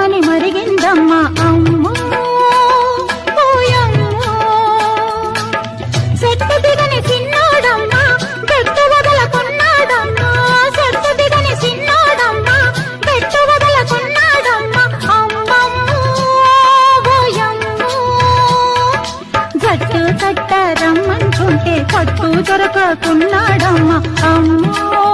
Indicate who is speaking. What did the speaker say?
Speaker 1: మరగని మరిగిందమ్మా అమ్మో ఓయమ్మో చెట్టు దిగని చిన్నోడమ్మా పెట్టు వదలకున్నాడమ్మా చెట్టు దిగని చిన్నోడమ్మా పెట్టు వదలకున్నాడమ్మా అమ్మమ్మో ఓయమ్మో జట్టు కట్ట రమ్మంటుంటే పట్టు దొరకకున్నాడమ్మా అమ్మో